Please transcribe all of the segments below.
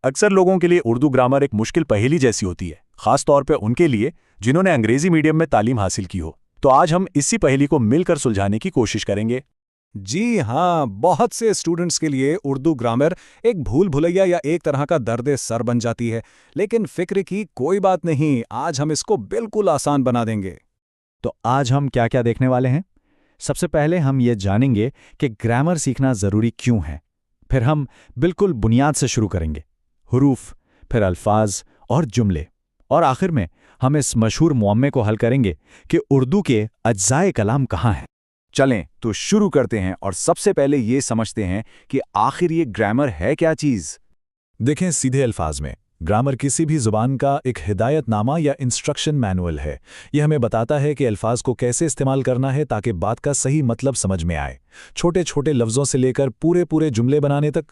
अक्सर लोगों के लिए उर्दू ग्रामर एक मुश्किल पहेली जैसी होती है, खास तौर पे उनके लिए जिन्होंने अंग्रेजी मीडियम में तालीम हासिल की हो। तो आज हम इसी पहेली को मिलकर सुलझाने की कोशिश करेंगे। जी हाँ, बहुत से स्टूडेंट्स के लिए उर्दू ग्रामर एक भूल भुलैया या एक तरह का दर्द सर बन जाती है, लेकिन फिक्र की कोई बात नहीं, आज हम इसको बिल्कुल आसान बना देंगे। तो आज हम क्या क्या देखने वाले हैं? सबसे पहले हम ये जानेंगे कि ग्रामर सीखना ज़रूरी क्यों है। फिर हम बिल्कुल बुनियाद से शुरू करेंगे, हुरूफ, फिर अल्फाज और जुमले, और आखिर में हम इस मशहूर मुअम्मे को हल करेंगे कि उर्दू के अज्जाए कलाम कहाँ हैं। चलें तो शुरू करते हैं और सबसे पहले ये समझते हैं कि आखिर ये ग्रामर है क्या चीज़। देखें, सीधे अल्फाज में ग्रामर किसी भी ज़ुबान का एक हिदायतनामा या इंस्ट्रक्शन मैनुअल है। यह हमें बताता है कि अल्फाज को कैसे इस्तेमाल करना है ताकि बात का सही मतलब समझ में आए, छोटे छोटे लफ्ज़ों से लेकर पूरे पूरे जुमले बनाने तक।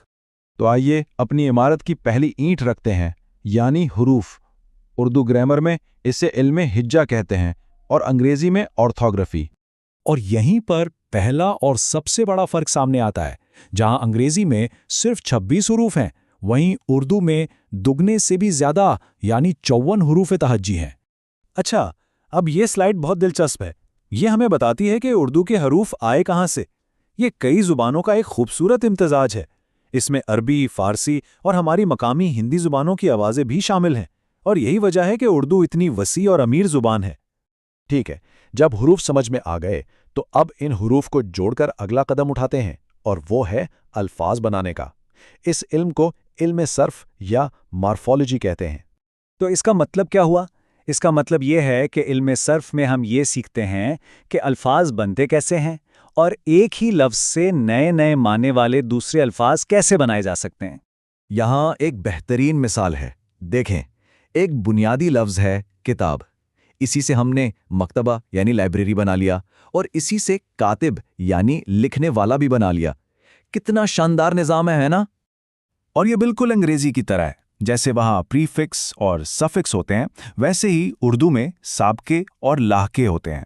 तो आइए अपनी इमारत की पहली ईंट रखते हैं, यानी हुरूफ। उर्दू ग्रामर में इसे इल्मे हिज्जा कहते हैं और अंग्रेजी में ऑर्थोग्राफी। और यहीं पर पहला और सबसे बड़ा फ़र्क सामने आता है। जहां अंग्रेजी में सिर्फ 26 हुरूफ हैं, वहीं उर्दू में दुगने से भी ज़्यादा यानी 54 हुरूफ तहज्जी हैं। अच्छा, अब ये स्लाइड बहुत दिलचस्प है। ये हमें बताती है कि उर्दू के हरूफ आए कहाँ से। ये कई ज़ुबानों का एक खूबसूरत इम्तजाज है। इसमें अरबी, फ़ारसी और हमारी मकामी हिंदी ज़ुबानों की आवाज़ें भी शामिल हैं, और यही वजह है कि उर्दू इतनी वसी और अमीर ज़ुबान है। ठीक है, जब हुरूफ समझ में आ गए तो अब इन हुरूफ को जोड़कर अगला कदम उठाते हैं, और वो है अल्फाज बनाने का। इस इल्म को इल्म सर्फ या मॉर्फोलॉजी कहते हैं। तो इसका मतलब क्या हुआ? इसका मतलब ये है कि इल्म सर्फ में हम ये सीखते हैं कि अल्फाज बनते कैसे हैं और एक ही लफ्ज़ से नए नए माने वाले दूसरे अल्फाज कैसे बनाए जा सकते हैं। यहाँ एक बेहतरीन मिसाल है। देखें, एक बुनियादी लफ्ज़ है किताब। इसी से हमने मकतबा यानी लाइब्रेरी बना लिया, और इसी से कातिब यानी लिखने वाला भी बना लिया। कितना शानदार निज़ाम है ना? और ये बिल्कुल अंग्रेजी की तरह है। जैसे वहाँ प्रीफिक्स और सफिक्स होते हैं, वैसे ही उर्दू में साबके और लाहके होते हैं।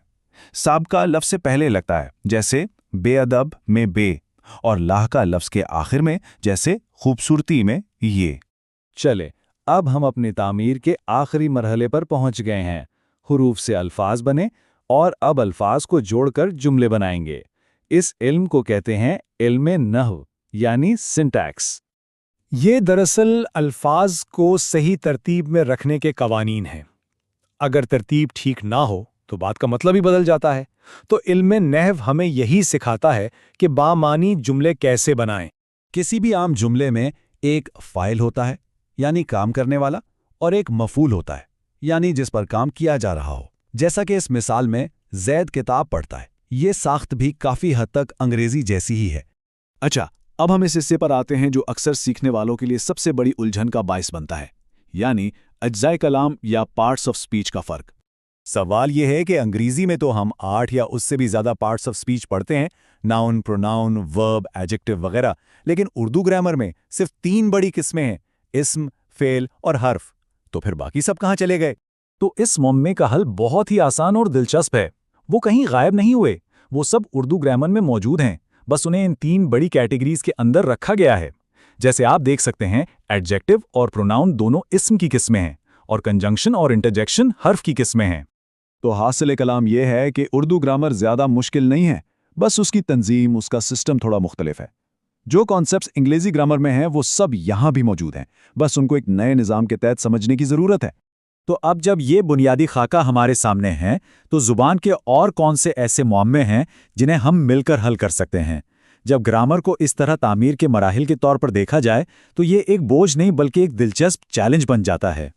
साबका लफ्ज़ से पहले लगता है, जैसे बेअदब में बे, और लाहका लफ्ज़ के आखिर में, जैसे खूबसूरती में ये। चले, अब हम अपनी तामीर के आखिरी मरहले पर पहुंच गए हैं। हुरूफ से अल्फाज बने और अब अल्फाज को जोड़कर जुमले बनाएंगे। इस इल्म को कहते हैं इल्मे नहव यानी सिंटैक्स। ये दरअसल अल्फाज को सही तरतीब में रखने के कवानीन हैं। अगर तरतीब ठीक ना हो तो बात का मतलब ही बदल जाता है। तो इल्मे नहव हमें यही सिखाता है कि बामानी जुमले कैसे बनाएं। किसी भी आम जुमले में एक फ़ाइल होता है यानी काम करने वाला, और एक मफूल होता है यानी जिस पर काम किया जा रहा हो। जैसा कि इस मिसाल में ज़ैद किताब पढ़ता है। ये साख्त भी काफ़ी हद तक अंग्रेज़ी जैसी ही है। अच्छा, अब हम इस हिस्से पर आते हैं जो अक्सर सीखने वालों के लिए सबसे बड़ी उलझन का बाइस बनता है, यानी अज्जाए कलाम या पार्ट्स ऑफ स्पीच का फ़र्क। सवाल यह है कि अंग्रेजी में तो हम 8 या उससे भी ज़्यादा पार्ट्स ऑफ स्पीच पढ़ते हैं, नाउन, प्रोनाउन, वर्ब, एडजेक्टिव वगैरह, लेकिन उर्दू ग्रामर में सिर्फ 3 बड़ी किस्में हैं, इस्म, फ़ेल और हर्फ। तो फिर बाकी सब कहाँ चले गए? तो इस मुअम्मे का हल बहुत ही आसान और दिलचस्प है। वो कहीं गायब नहीं हुए, वो सब उर्दू ग्रामर में मौजूद हैं, बस उन्हें इन 3 बड़ी कैटेगरीज के अंदर रखा गया है। जैसे आप देख सकते हैं, एडजेक्टिव और प्रोनाउन दोनों इस्म की किस्में हैं, और कंजंक्शन और इंटरजेक्शन हर्फ की किस्में हैं। तो हासिल कलाम यह है कि उर्दू ग्रामर ज़्यादा मुश्किल नहीं है, बस उसकी तंजीम, उसका सिस्टम थोड़ा मुख्तलिफ है। जो कॉन्सेप्ट्स अंग्रेजी ग्रामर में हैं वो सब यहाँ भी मौजूद हैं, बस उनको एक नए निज़ाम के तहत समझने की ज़रूरत है। तो अब जब ये बुनियादी खाका हमारे सामने है, तो ज़ुबान के और कौन से ऐसे मुअम्मे हैं जिन्हें हम मिलकर हल कर सकते हैं? जब ग्रामर को इस तरह तामीर के मराहिल के तौर पर देखा जाए तो ये एक बोझ नहीं बल्कि एक दिलचस्प चैलेंज बन जाता है।